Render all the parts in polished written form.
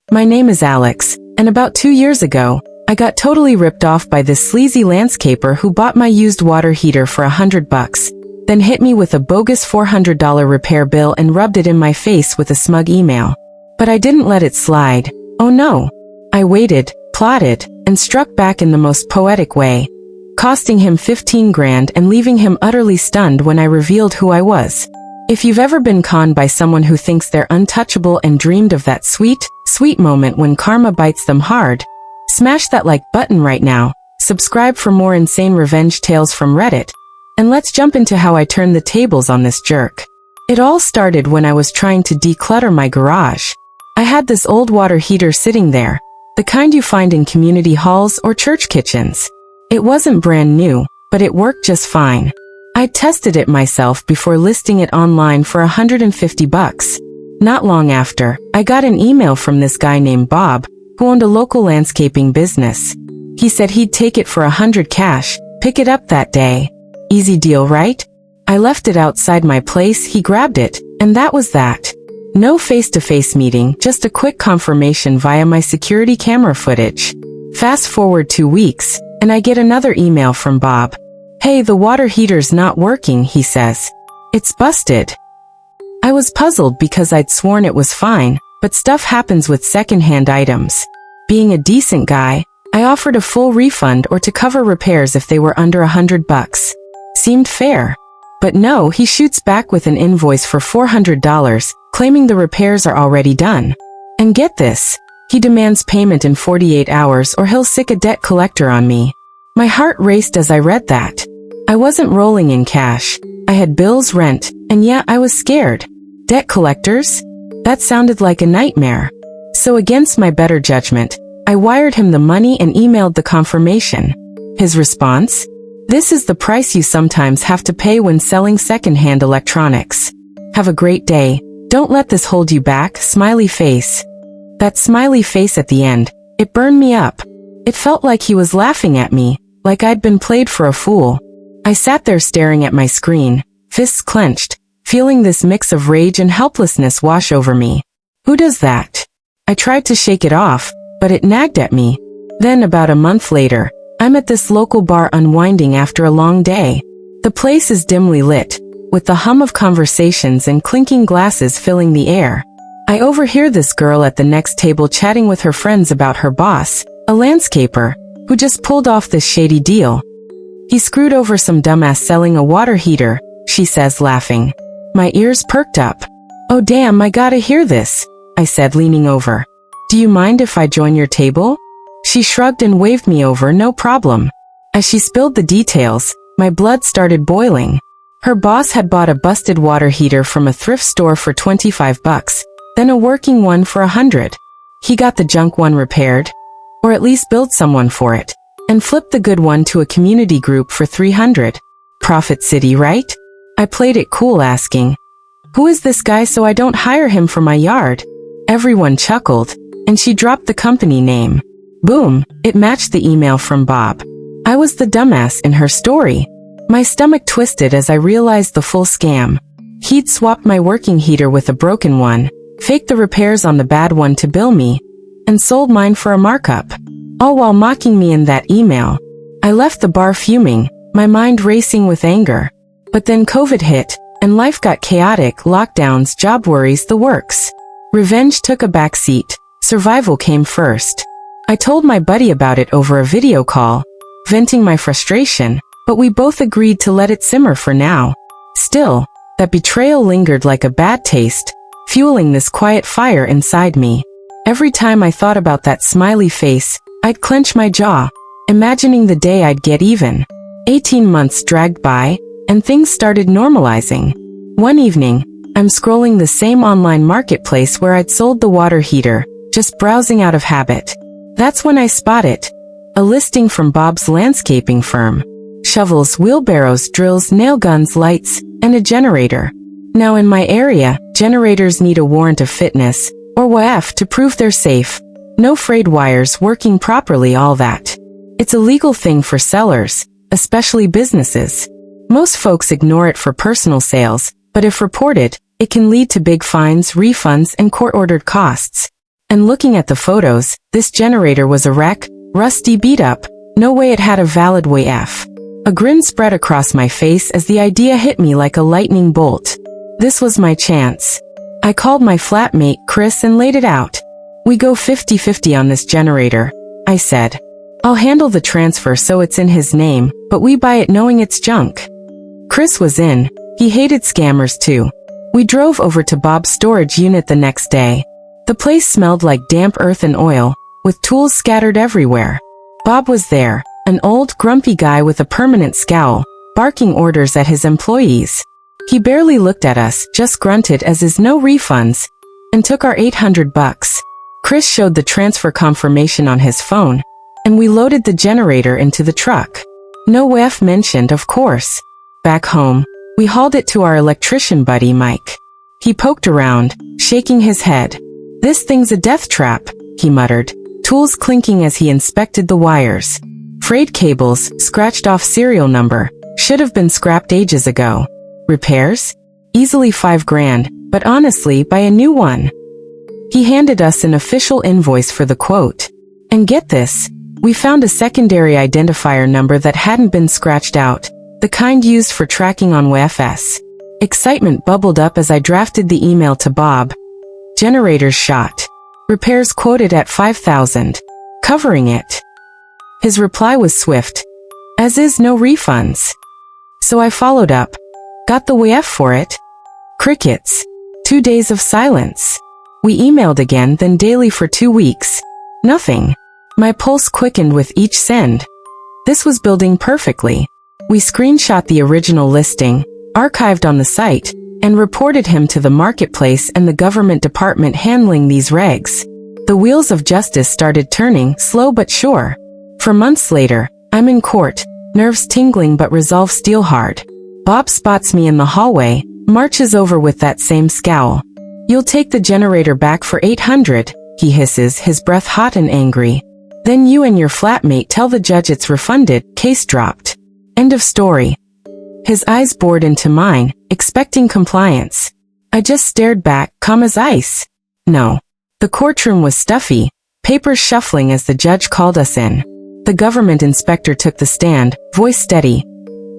My name is Alex, and about 2 years ago, I got totally ripped off by this sleazy landscaper who bought my used water heater for $100, then hit me with a bogus $400 repair bill and rubbed it in my face with a smug email. But I didn't let it slide. Oh no. I waited, plotted, and struck back in the most poetic way, costing him 15 grand and leaving him utterly stunned when I revealed who I was. If you've ever been conned by someone who thinks they're untouchable and dreamed of that sweet, sweet moment when karma bites them hard, smash that like button right now, subscribe for more insane revenge tales from Reddit, and let's jump into how I turned the tables on this jerk. It all started when I was trying to declutter my garage. I had this old water heater sitting there, the kind you find in community halls or church kitchens. It wasn't brand new, but it worked just fine. I tested it myself before listing it online for $150. Not long after, I got an email from this guy named Bob, who owned a local landscaping business. He said he'd take it for $100 cash, pick it up that day. Easy deal, right? I left it outside my place, he grabbed it, and that was that. No face-to-face meeting, just a quick confirmation via my security camera footage. Fast forward 2 weeks, and I get another email from Bob. Hey, the water heater's not working, he says. It's busted. I was puzzled because I'd sworn it was fine, but stuff happens with second-hand items. Being a decent guy, I offered a full refund or to cover repairs if they were under $100. Seemed fair. But no, he shoots back with an invoice for $400, claiming the repairs are already done. And get this, he demands payment in 48 hours or he'll sick a debt collector on me. My heart raced as I read that. I wasn't rolling in cash. I had bills, rent, and yeah, I was scared. Debt collectors? That sounded like a nightmare. So against my better judgment, I wired him the money and emailed the confirmation. His response? This is the price you sometimes have to pay when selling second-hand electronics. Have a great day. Don't let this hold you back, smiley face. That smiley face at the end, it burned me up. It felt like he was laughing at me, like I'd been played for a fool. I sat there staring at my screen, fists clenched, feeling this mix of rage and helplessness wash over me. Who does that? I tried to shake it off, but it nagged at me. Then about a month later, I'm at this local bar unwinding after a long day. The place is dimly lit, with the hum of conversations and clinking glasses filling the air. I overhear this girl at the next table chatting with her friends about her boss, a landscaper, who just pulled off this shady deal. He screwed over some dumbass selling a water heater, she says, laughing. My ears perked up. Oh damn, I gotta hear this, I said, leaning over. Do you mind if I join your table? She shrugged and waved me over, no problem. As she spilled the details, my blood started boiling. Her boss had bought a busted water heater from a thrift store for $25, then a working one for $100. He got the junk one repaired, or at least billed someone for it, and flipped the good one to a community group for $300. Profit City, right? I played it cool, asking, who is this guy so I don't hire him for my yard? Everyone chuckled, and she dropped the company name. Boom, it matched the email from Bob. I was the dumbass in her story. My stomach twisted as I realized the full scam. He'd swapped my working heater with a broken one, faked the repairs on the bad one to bill me, and sold mine for a markup. All while mocking me in that email. I left the bar fuming, my mind racing with anger. But then COVID hit, and life got chaotic, lockdowns, job worries, the works. Revenge took a backseat, survival came first. I told my buddy about it over a video call, venting my frustration, but we both agreed to let it simmer for now. Still, that betrayal lingered like a bad taste, fueling this quiet fire inside me. Every time I thought about that smiley face, I'd clench my jaw, imagining the day I'd get even. 18 months dragged by, and things started normalizing. One evening, I'm scrolling the same online marketplace where I'd sold the water heater, just browsing out of habit. That's when I spot it. A listing from Bob's landscaping firm. Shovels, wheelbarrows, drills, nail guns, lights, and a generator. Now in my area, generators need a warrant of fitness, or WAF, to prove they're safe. No frayed wires working properly, all that. It's a legal thing for sellers, especially businesses. Most folks ignore it for personal sales, but if reported, it can lead to big fines, refunds, and court-ordered costs. And looking at the photos, this generator was a wreck, rusty, beat up. No way it had a valid WAF. A grin spread across my face as the idea hit me like a lightning bolt. This was my chance. I called my flatmate, Chris, and laid it out. We go 50-50 on this generator, I said. I'll handle the transfer so it's in his name, but we buy it knowing it's junk. Chris was in. He hated scammers too. We drove over to Bob's storage unit the next day. The place smelled like damp earth and oil, with tools scattered everywhere. Bob was there, an old, grumpy guy with a permanent scowl, barking orders at his employees. He barely looked at us, just grunted as is no refunds, and took our $800. Chris showed the transfer confirmation on his phone, and we loaded the generator into the truck. No WAF mentioned, of course. Back home, we hauled it to our electrician buddy Mike. He poked around, shaking his head. "This thing's a death trap," he muttered, tools clinking as he inspected the wires. Frayed cables, scratched off serial number, should have been scrapped ages ago. Repairs? Easily $5,000, but honestly, buy a new one. He handed us an official invoice for the quote. And get this, we found a secondary identifier number that hadn't been scratched out, the kind used for tracking on WFS. Excitement bubbled up as I drafted the email to Bob. Generators shot. Repairs quoted at $5,000. Covering it. His reply was swift. As is no refunds. So I followed up. Got the WF for it? Crickets. 2 days of silence. We emailed again, then daily for 2 weeks. Nothing. My pulse quickened with each send. This was building perfectly. We screenshot the original listing, archived on the site, and reported him to the marketplace and the government department handling these regs. The wheels of justice started turning, slow but sure. For months later, I'm in court, nerves tingling but resolve steel hard. Bob spots me in the hallway, marches over with that same scowl. "You'll take the generator back for $800, he hisses, his breath hot and angry. "Then you and your flatmate tell the judge it's refunded, case dropped. End of story." His eyes bored into mine, expecting compliance. I just stared back, calm as ice. No. The courtroom was stuffy, papers shuffling as the judge called us in. The government inspector took the stand, voice steady.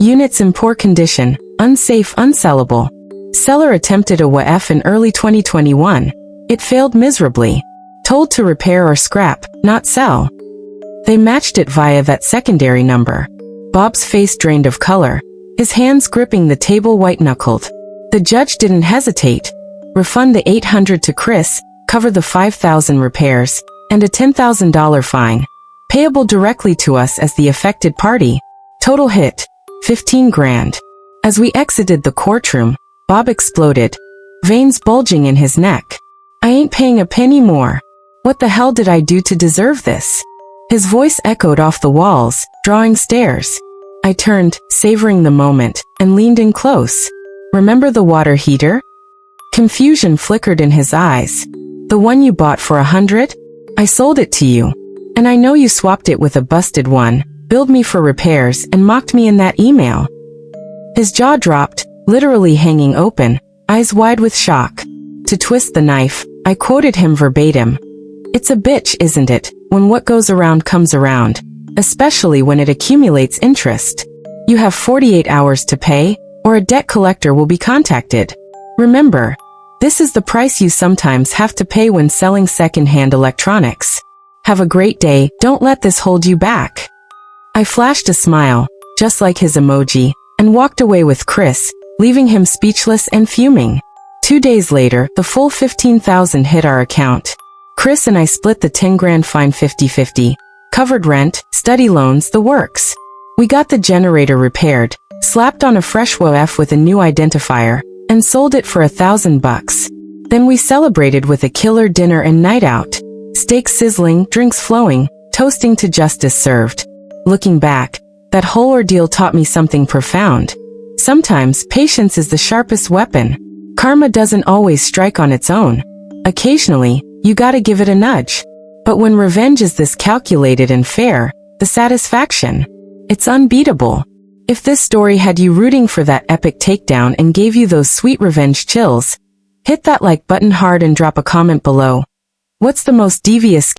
"Units in poor condition, unsafe, unsellable. Seller attempted a WAF in early 2021. It failed miserably. Told to repair or scrap, not sell." They matched it via that secondary number. Bob's face drained of color, his hands gripping the table white-knuckled. The judge didn't hesitate. Refund the $800 to Chris, cover the $5,000 repairs, and a $10,000 fine. Payable directly to us as the affected party. Total hit, $15,000. As we exited the courtroom, Bob exploded, veins bulging in his neck. "I ain't paying a penny more. What the hell did I do to deserve this?" His voice echoed off the walls, drawing stares. I turned, savoring the moment, and leaned in close. "Remember the water heater?" Confusion flickered in his eyes. "The one you bought for $100? I sold it to you. And I know you swapped it with a busted one, billed me for repairs, and mocked me in that email." His jaw dropped, literally hanging open, eyes wide with shock. To twist the knife, I quoted him verbatim. "It's a bitch, isn't it, when what goes around comes around, especially when it accumulates interest. You have 48 hours to pay, or a debt collector will be contacted. Remember, this is the price you sometimes have to pay when selling second-hand electronics. Have a great day, don't let this hold you back." I flashed a smile, just like his emoji, and walked away with Chris, leaving him speechless and fuming. 2 days later, the full $15,000 hit our account. Chris and I split the $10,000 fine 50-50. Covered rent, study loans, the works. We got the generator repaired, slapped on a fresh WAF with a new identifier, and sold it for $1,000. Then we celebrated with a killer dinner and night out. Steak sizzling, drinks flowing, toasting to justice served. Looking back, that whole ordeal taught me something profound. Sometimes patience is the sharpest weapon. Karma doesn't always strike on its own. Occasionally, you gotta give it a nudge. But when revenge is this calculated and fair, the satisfaction, it's unbeatable. If this story had you rooting for that epic takedown and gave you those sweet revenge chills, hit that like button hard and drop a comment below. What's the most devious